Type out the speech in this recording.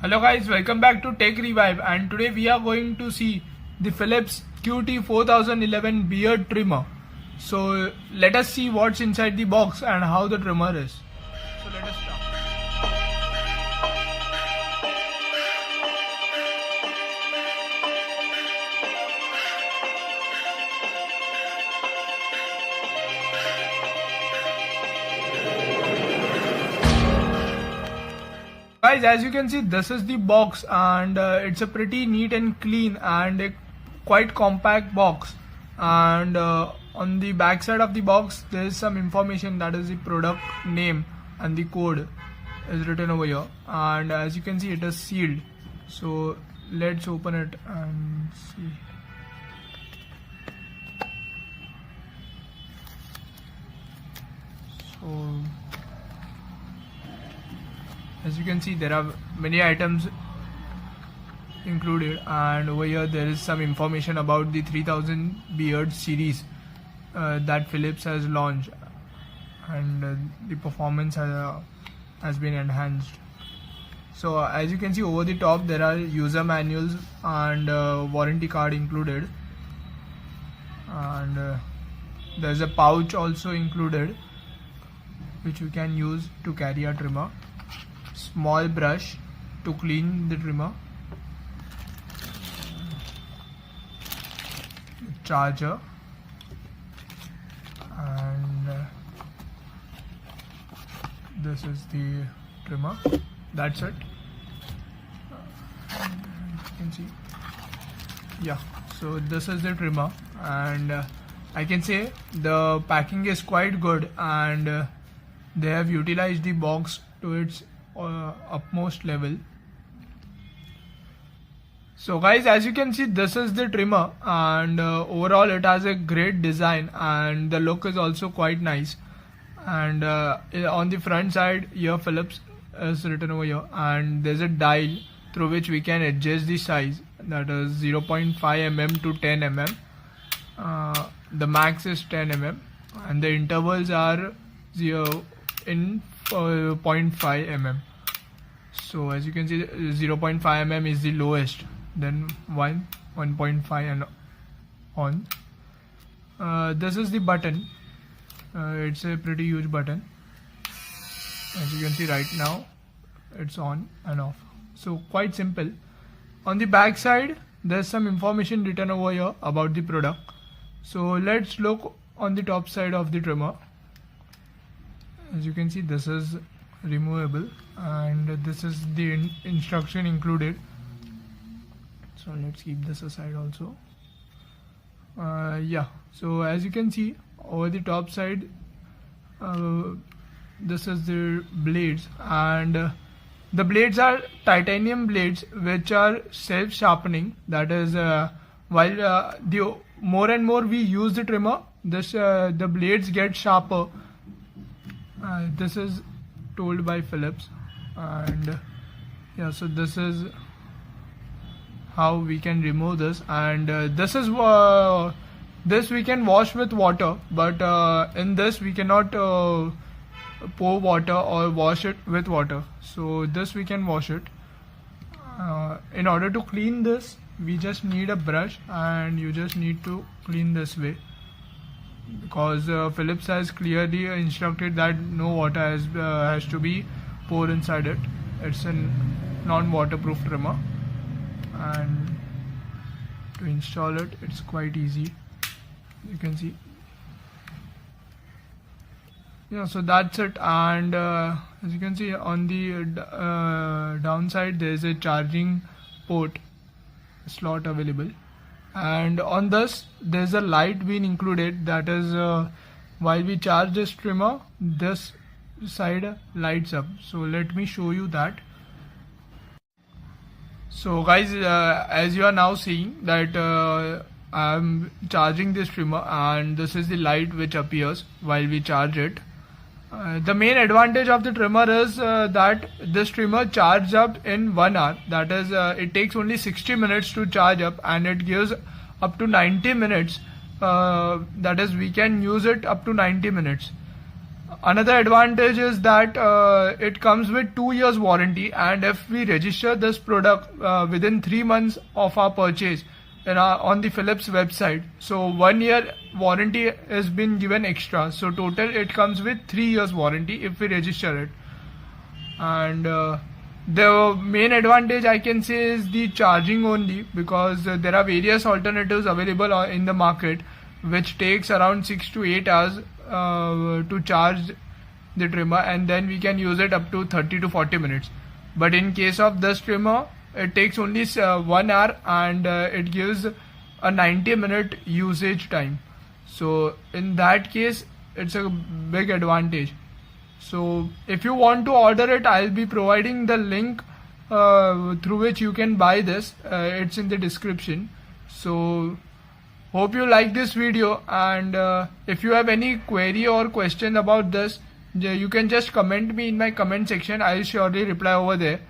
Hello guys, welcome back to Tech Revive, and today we are going to see the Philips QT4011 beard trimmer. So let us see what's inside the box and how the trimmer is. So let us start. Guys, as you can see, this is the box, and it's a pretty neat and clean and a quite compact box. And on the back side of the box there is some information, that is the product name, and the code is written over here. And as you can see, it is sealed. So let's open it and see. So as you can see, there are many items included, and over here there is some information about the 3000 beard series that Philips has launched, and the performance has been enhanced. So as you can see, over the top there are user manuals and warranty card included, and there's a pouch also included which we can use to carry a trimmer. Small brush to clean the trimmer, charger, and this is the trimmer. That's it. You can see, yeah, so this is the trimmer, and I can say the packing is quite good, and they have utilized the box to its upmost level. So guys, as you can see, this is the trimmer, and overall it has a great design, and the look is also quite nice. And on the front side here, Philips is written over here, and there's a dial through which we can adjust the size, that is 0.5 mm to 10 mm. The max is 10 mm, and the intervals are 0 in 0.5 mm. So as you can see, 0.5 mm is the lowest, then 1.5 and on. This is the button. It's a pretty huge button. As you can see right now, it's on and off. So quite simple. On the back side there's some information written over here about the product. So let's look on the top side of the trimmer. As you can see, this is removable, and this is the instruction included. So let's keep this aside also. Yeah, so as you can see, over the top side, this is the blades, and the blades are titanium blades which are self-sharpening. That is, while the more and more we use the trimmer, the blades get sharper. This is told by Philips, and yeah, so this is how we can remove this, and this is this we can wash with water, but in this we cannot pour water or wash it with water. So this we can wash it. In order to clean this, we just need a brush, and you just need to clean this way, because Philips has clearly instructed that no water has to be poured inside it. It's a non-waterproof trimmer, and to install it, it's quite easy. You can see, yeah, so that's it. And as you can see, on the downside there's a charging port slot available, and on this there's a light being included, that is while we charge this trimmer, this side lights up. So let me show you that. So guys, as you are now seeing that I'm charging this trimmer, and this is the light which appears while we charge it. The main advantage of the trimmer is that this trimmer charges up in 1 hour. That is, it takes only 60 minutes to charge up, and it gives up to 90 minutes. That is, we can use it up to 90 minutes. Another advantage is that it comes with 2 years warranty, and if we register this product within 3 months of our purchase on the Philips website, so 1 year warranty has been given extra. So total it comes with 3 years warranty if we register it. And the main advantage I can say is the charging only, because there are various alternatives available in the market which takes around 6 to 8 hours to charge the trimmer, and then we can use it up to 30 to 40 minutes. But in case of this trimmer, it takes only 1 hour, and it gives a 90-minute usage time. So in that case, it's a big advantage. So if you want to order it, I'll be providing the link through which you can buy this. It's in the description. So hope you like this video, and if you have any query or question about this, you can just comment me in my comment section. I'll surely reply over there.